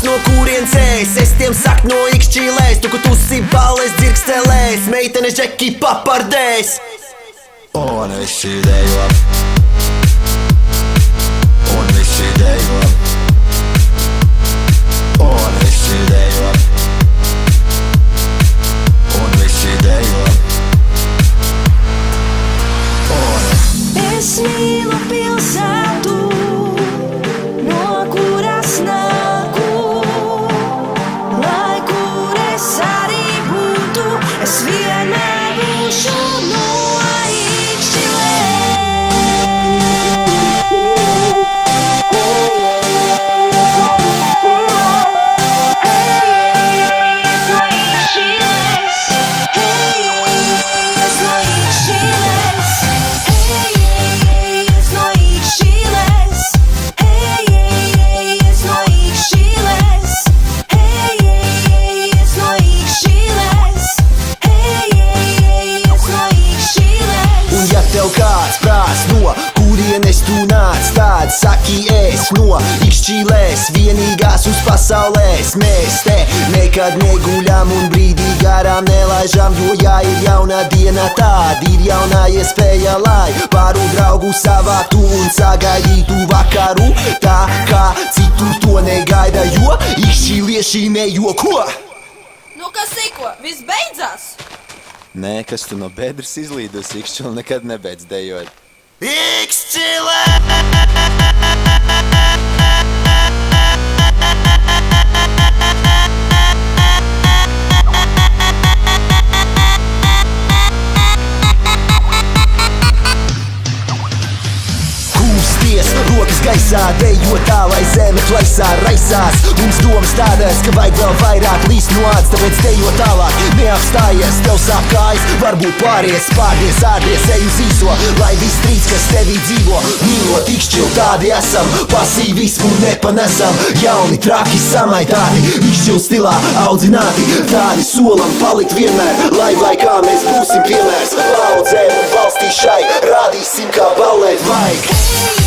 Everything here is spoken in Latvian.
tas no kurienes ēs. Es tiem saku no ikšķīlēs, tu, ka tu si balēs dzirkstelēs, meitenes džeki papardēs. Un visi dejo, un visi dejo, un visi dejo, un visi dejo. Es mīlu pilsētu, no kuras nāku, lai kur es arī būtu, es vienmēr būšu no Tev kāds prās no kurienes tu nāc, tāds saki es no ikšķīlēs, vienīgās uz pasaulēs. Mēs te nekad neguļam un brīdī garām nelaižam, jo jā ir jauna diena, tāda ir jaunā iespēja, lai pāru draugu savāktu un sagaidītu vakaru, tā kā citur to negaida, jo ikšķīlieši nejoko. Nu kas tikko, viss beidzās? Nē, kas tu no bedres izlīdus, ikšķili nekad nebeidz dejot. Ikšķilē! Rokas gaisā, dejo tā, lai zeme plaisā raisās. Mums domas tādas, ka vajag vēl vairāk līst no ādas, tāpēc dejo tālāk, neapstājies, tev sāp kājas, varbūt pāries, spārdies, ārdies, ej uz īso, lai viss trīc, kas tevī dzīvo. Mīlot ikšķili, tādi esam, pasīvismu nepanesam, jauni, traki, samaitāti, ikšķili stilā audzināti, tādi solam palikt vienmēr, lai kā mēs būsim piemērs. Laudzēm un valstī šai, rādīsim, kā ballēt vajag.